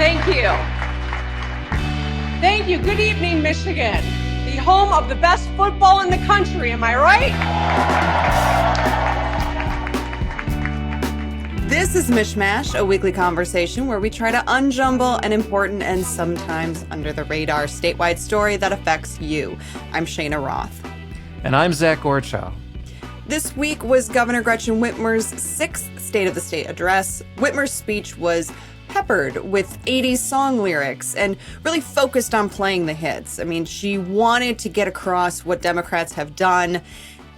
Thank you. Thank you. Good evening, Michigan, the home of the best football in the country. Am I right? This is MichMash, a weekly conversation where we try to unjumble an important and sometimes under-the-radar statewide story that affects you. I'm Cheyna Roth. And I'm Zach Gorchow. This week was Governor Gretchen Whitmer's sixth State of the State address. Whitmer's speech was peppered with 80s song lyrics and really focused on playing the hits. I mean, she wanted to get across what Democrats have done.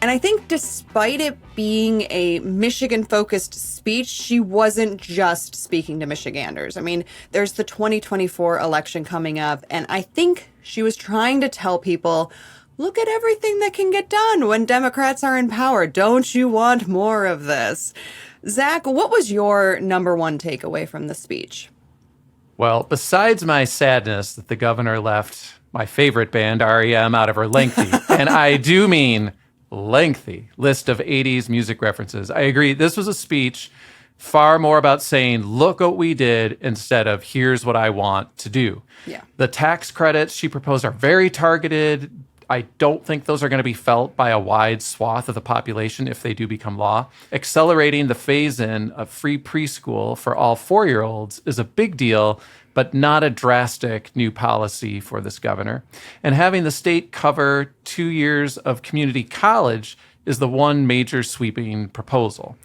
And I think despite it being a Michigan-focused speech, she wasn't just speaking to Michiganders. I mean, there's the 2024 election coming up, and I think she was trying to tell people, look at everything that can get done when Democrats are in power. Don't you want more of this? Zach, what was your number one takeaway from the speech? Well, besides my sadness that the governor left my favorite band, REM, out of her lengthy, and I do mean lengthy, list of 80s music references, I agree. This was a speech far more about saying, look what we did, instead of here's what I want to do. Yeah. The tax credits she proposed are very targeted. I don't think those are going to be felt by a wide swath of the population if they do become law. Accelerating the phase-in of free preschool for all 4-year-olds is a big deal, but not a drastic new policy for this governor. And having the state cover 2 years of community college is the one major sweeping proposal.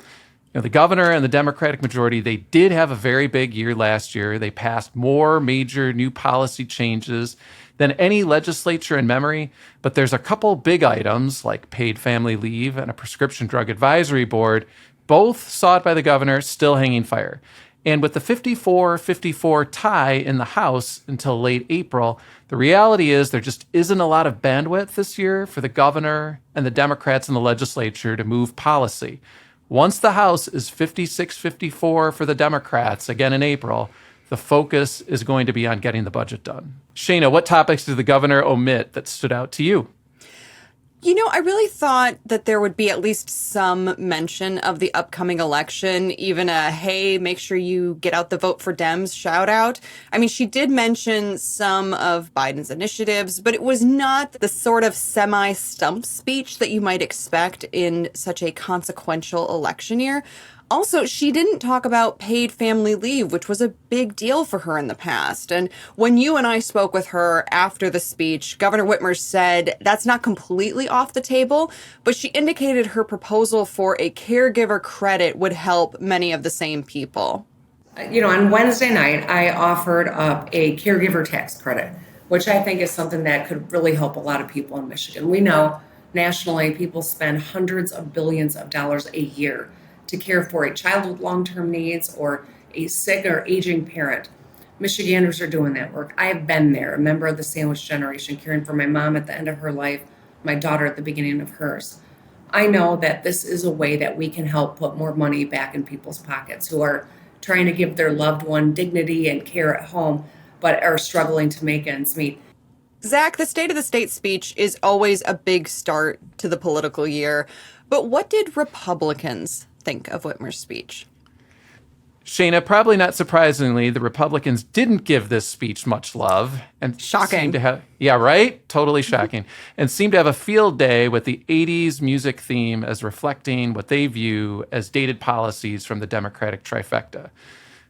You know, the governor and the Democratic majority, they did have a very big year last year. They passed more major new policy changes than any legislature in memory, but there's a couple big items like paid family leave and a prescription drug advisory board, both sought by the governor, still hanging fire. And with the 54-54 tie in the House until late April, the reality is there just isn't a lot of bandwidth this year for the governor and the Democrats in the legislature to move policy. Once the House is 56-54 for the Democrats, again in April, the focus is going to be on getting the budget done. Cheyna, what topics did the governor omit that stood out to you? You know, I really thought that there would be at least some mention of the upcoming election, even a, hey, make sure you get out the vote for Dems shout out. I mean, she did mention some of Biden's initiatives, but it was not the sort of semi-stump speech that you might expect in such a consequential election year. Also, she didn't talk about paid family leave, which was a big deal for her in the past. And when you and I spoke with her after the speech, Governor Whitmer said that's not completely off the table, but she indicated her proposal for a caregiver credit would help many of the same people. You know, on Wednesday night, I offered up a caregiver tax credit, which I think is something that could really help a lot of people in Michigan. We know nationally people spend hundreds of billions of dollars a year to care for a child with long-term needs or a sick or aging parent. Michiganders are doing that work. I have been there, a member of the sandwich generation, caring for my mom at the end of her life, my daughter at the beginning of hers. I know that this is a way that we can help put more money back in people's pockets who are trying to give their loved one dignity and care at home, but are struggling to make ends meet. Zach, the State of the State speech is always a big start to the political year, but what did Republicans think of Whitmer's speech? Cheyna, probably not surprisingly, the Republicans didn't give this speech much love. And shocking. Seemed to have, yeah, right? Totally shocking. And seemed to have a field day with the 80s music theme as reflecting what they view as dated policies from the Democratic trifecta.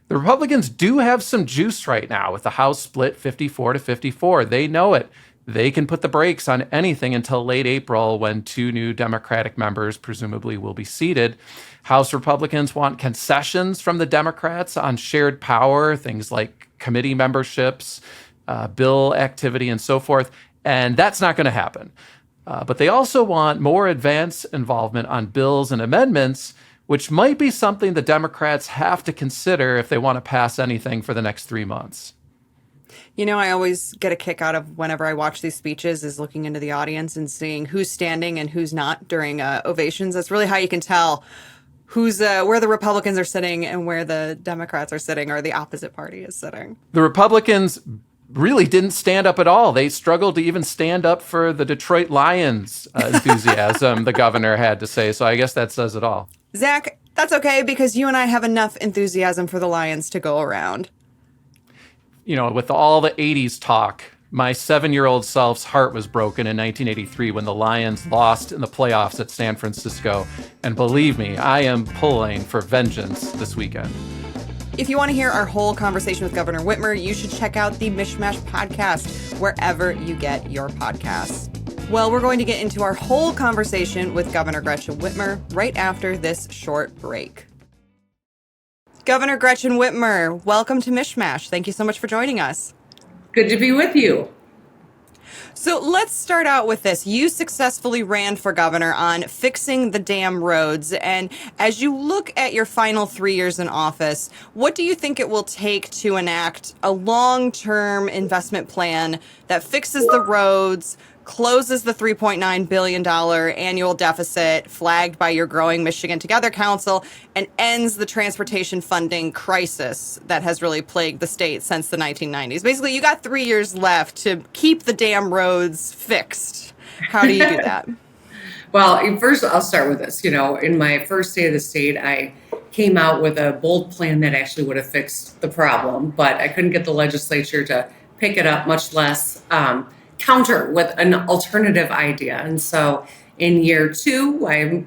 The Republicans do have some juice right now with the House split 54-54. They know it. They can put the brakes on anything until late April when 2 new Democratic members presumably will be seated. House Republicans want concessions from the Democrats on shared power, things like committee memberships, bill activity, and so forth. And that's not going to happen. But they also want more advance involvement on bills and amendments, which might be something the Democrats have to consider if they want to pass anything for the next 3 months. You know, I always get a kick out of whenever I watch these speeches is looking into the audience and seeing who's standing and who's not during ovations. That's really how you can tell who's where the Republicans are sitting and where the Democrats are sitting or the opposite party is sitting. The Republicans really didn't stand up at all. They struggled to even stand up for the Detroit Lions enthusiasm, the governor had to say. So I guess that says it all. Zach, that's okay because you and I have enough enthusiasm for the Lions to go around. with all the 80s talk, my 7-year-old self's heart was broken in 1983 when the Lions lost in the playoffs at San Francisco. And believe me, I am pulling for vengeance this weekend. If you want to hear our whole conversation with Governor Whitmer, you should check out the MichMash podcast wherever you get your podcasts. Well, we're going to get into our whole conversation with Governor Gretchen Whitmer right after this short break. Governor Gretchen Whitmer, welcome to MichMash. Thank you so much for joining us. Good to be with you. So let's start out with this. You successfully ran for governor on fixing the damn roads. And as you look at your final 3 years in office, what do you think it will take to enact a long-term investment plan that fixes the roads, closes the $3.9 billion annual deficit flagged by your growing Michigan Together Council, and ends the transportation funding crisis that has really plagued the state since the 1990s? Basically, you got 3 years left to keep the damn roads fixed. How do you do that? Well, first, I'll start with this. In my first day of the state, I came out with a bold plan that actually would have fixed the problem, but I couldn't get the legislature to pick it up, much less counter with an alternative idea. And so in year 2, I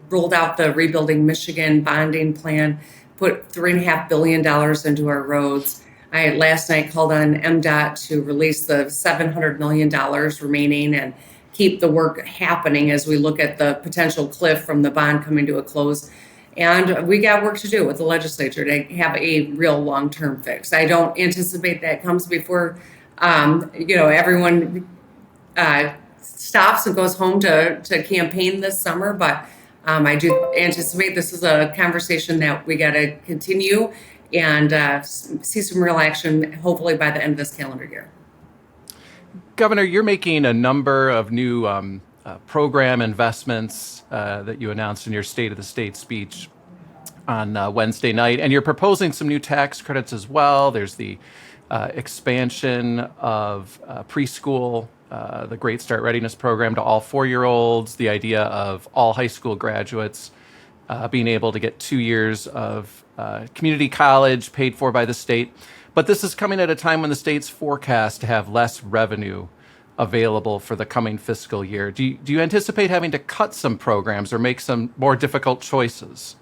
rolled out the Rebuilding Michigan bonding plan, put $3.5 billion into our roads. I last night called on MDOT to release the $700 million remaining and keep the work happening as we look at the potential cliff from the bond coming to a close. And we got work to do with the legislature to have a real long-term fix. I don't anticipate that comes before everyone stops and goes home to campaign this summer. But I do anticipate this is a conversation that we got to continue and see some real action, hopefully by the end of this calendar year. Governor, you're making a number of new program investments that you announced in your State of the State speech on Wednesday night, and you're proposing some new tax credits as well. There's the expansion of preschool, the Great Start Readiness Program to all 4-year-olds, the idea of all high school graduates being able to get 2 years of community college paid for by the state. But this is coming at a time when the state's forecast to have less revenue available for the coming fiscal year. Do you anticipate having to cut some programs or make some more difficult choices?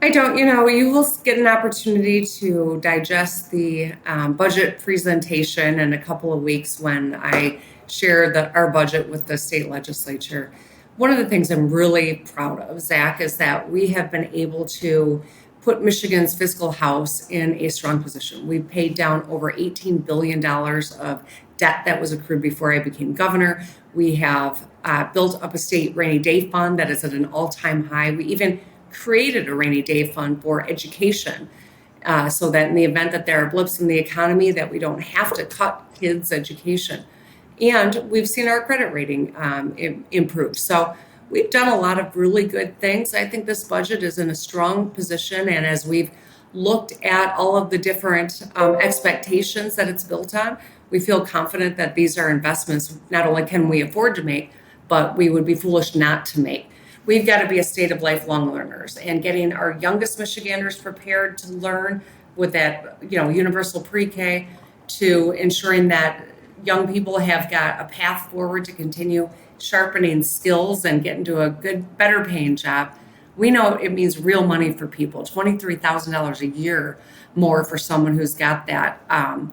I don't. You will get an opportunity to digest the budget presentation in a couple of weeks when I share our budget with the state legislature. One of the things I'm really proud of, Zach, is that we have been able to put Michigan's fiscal house in a strong position. We paid down over $18 billion of debt that was accrued before I became governor. We have built up a state rainy day fund that is at an all-time high. We even created a rainy day fund for education so that in the event that there are blips in the economy that we don't have to cut kids' education. And we've seen our credit rating improve. So we've done a lot of really good things. I think this budget is in a strong position. And as we've looked at all of the different expectations that it's built on, we feel confident that these are investments not only can we afford to make, but we would be foolish not to make. We've got to be a state of lifelong learners, and getting our youngest Michiganders prepared to learn with that, universal pre-K, to ensuring that young people have got a path forward to continue sharpening skills and get into a good, better paying job. We know it means real money for people, $23,000 a year more for someone who's got that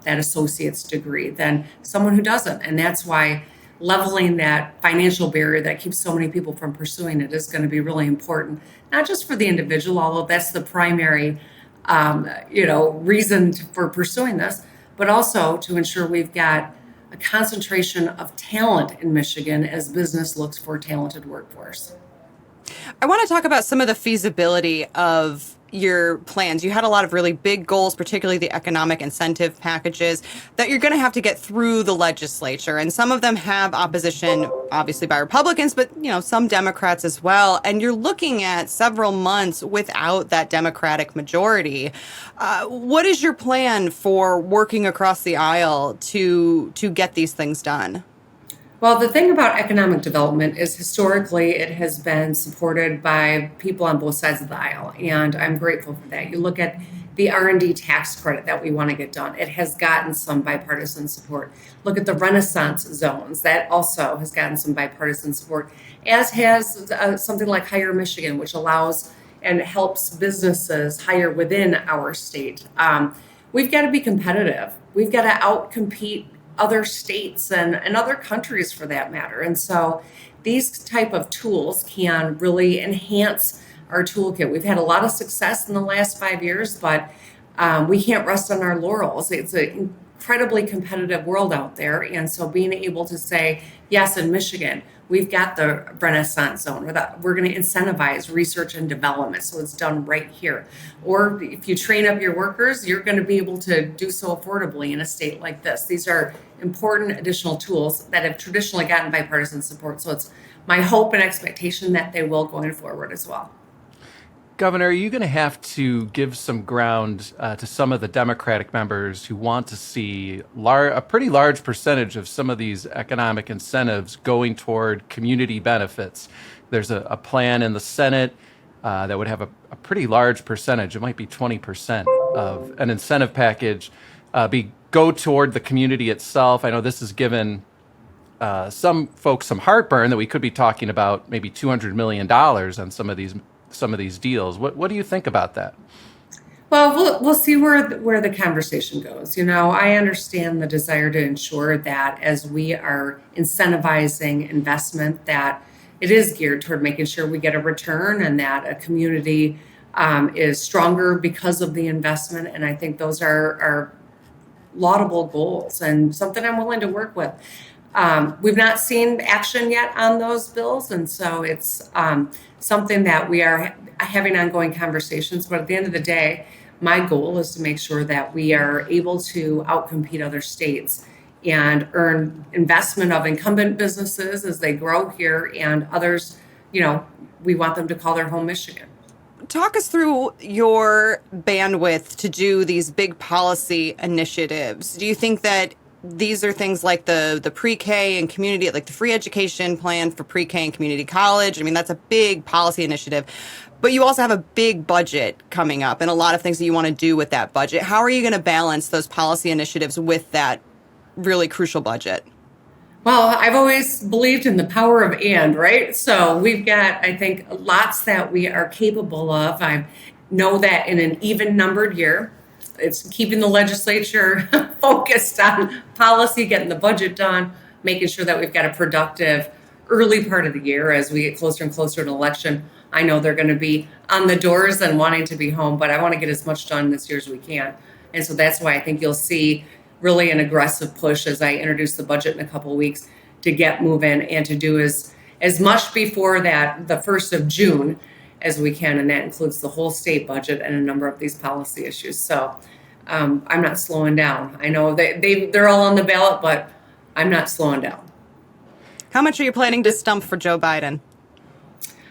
associate's degree than someone who doesn't. And that's why leveling that financial barrier that keeps so many people from pursuing it is going to be really important, not just for the individual, although that's the primary, reason for pursuing this, but also to ensure we've got a concentration of talent in Michigan as business looks for a talented workforce. I want to talk about some of the feasibility of your plans. You had a lot of really big goals, particularly the economic incentive packages that you're going to have to get through the legislature. And some of them have opposition, obviously by Republicans, but, some Democrats as well. And you're looking at several months without that Democratic majority. What is your plan for working across the aisle to get these things done? Well, the thing about economic development is historically it has been supported by people on both sides of the aisle, and I'm grateful for that. You look at the R&D tax credit that we want to get done. It has gotten some bipartisan support. Look at the Renaissance zones. That also has gotten some bipartisan support, as has something like Hire Michigan, which allows and helps businesses hire within our state. We've got to be competitive. We've got to outcompete other states and other countries for that matter. And so these type of tools can really enhance our toolkit. We've had a lot of success in the last 5 years, but we can't rest on our laurels. It's an incredibly competitive world out there. And so being able to say, yes, in Michigan, we've got the Renaissance zone. We're going to incentivize research and development so it's done right here. Or if you train up your workers, you're going to be able to do so affordably in a state like this. These are important additional tools that have traditionally gotten bipartisan support. So it's my hope and expectation that they will going forward as well. Governor, are you going to have to give some ground to some of the Democratic members who want to see a pretty large percentage of some of these economic incentives going toward community benefits? There's a plan in the Senate that would have a pretty large percentage, it might be 20% of an incentive package, go toward the community itself. I know this has given some folks some heartburn that we could be talking about maybe $200 million on some of these deals. What do you think about that? Well, we'll see where the conversation goes. I understand the desire to ensure that as we are incentivizing investment, that it is geared toward making sure we get a return and that a community is stronger because of the investment. And I think those are laudable goals and something I'm willing to work with. We've not seen action yet on those bills, and so it's something that we are having ongoing conversations. But at the end of the day, my goal is to make sure that we are able to outcompete other states and earn investment of incumbent businesses as they grow here, and others, we want them to call their home Michigan. Talk us through your bandwidth to do these big policy initiatives. Do you think that these are things like the pre-K and community, like the free education plan for pre-K and community college? I mean, that's a big policy initiative. But you also have a big budget coming up and a lot of things that you want to do with that budget. How are you going to balance those policy initiatives with that really crucial budget? Well, I've always believed in the power of and, right? So we've got, I think, lots that we are capable of. I know that in an even numbered year, it's keeping the legislature focused on policy, getting the budget done, making sure that we've got a productive early part of the year as we get closer and closer to an election. I know they're going to be on the doors and wanting to be home, but I want to get as much done this year as we can. And so that's why I think you'll see really an aggressive push as I introduce the budget in a couple of weeks to get moving and to do as much before that, the 1st of June, as we can, and that includes the whole state budget and a number of these policy issues. So I'm not slowing down. I know they're all on the ballot, but I'm not slowing down. How much are you planning to stump for Joe Biden?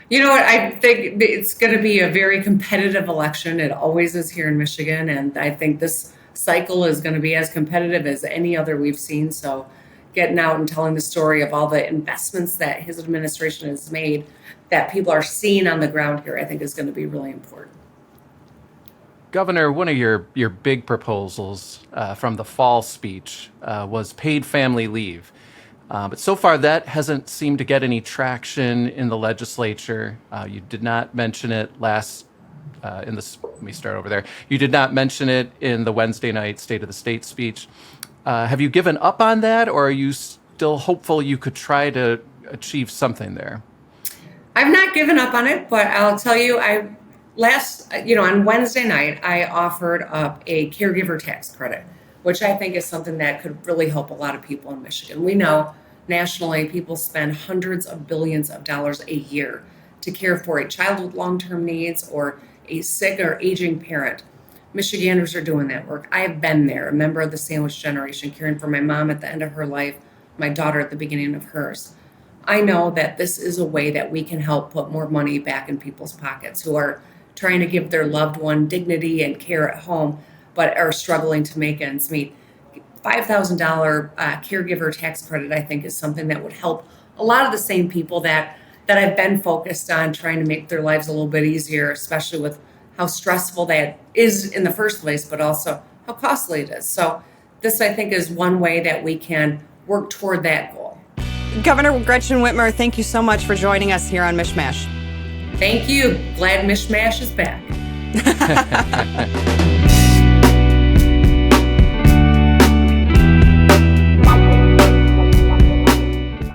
You know what? I think it's going to be a very competitive election. It always is here in Michigan, and I think this cycle is going to be as competitive as any other we've seen. So getting out and telling the story of all the investments that his administration has made that people are seeing on the ground here, I think is going to be really important. Governor, one of your big proposals from the fall speech was paid family leave. But so far, that hasn't seemed to get any traction in the legislature. You did not mention it let me start over there. You did not mention it in the Wednesday night State of the State speech. Have you given up on that, or are you still hopeful you could try to achieve something there? I've not given up on it, but I'll tell you, on Wednesday night, I offered up a caregiver tax credit, which I think is something that could really help a lot of people in Michigan. We know nationally people spend hundreds of billions of dollars a year to care for a child with long-term needs or a sick or aging parent. Michiganders are doing that work. I have been there, a member of the sandwich generation, caring for my mom at the end of her life, my daughter at the beginning of hers. I know that this is a way that we can help put more money back in people's pockets who are trying to give their loved one dignity and care at home, but are struggling to make ends meet. $5,000 caregiver tax credit, I think, is something that would help a lot of the same people that I've been focused on trying to make their lives a little bit easier, especially with how stressful that is in the first place, but also how costly it is. So this, I think, is one way that we can work toward that goal. Governor Gretchen Whitmer, thank you so much for joining us here on MichMash. Thank you. Glad MichMash is back.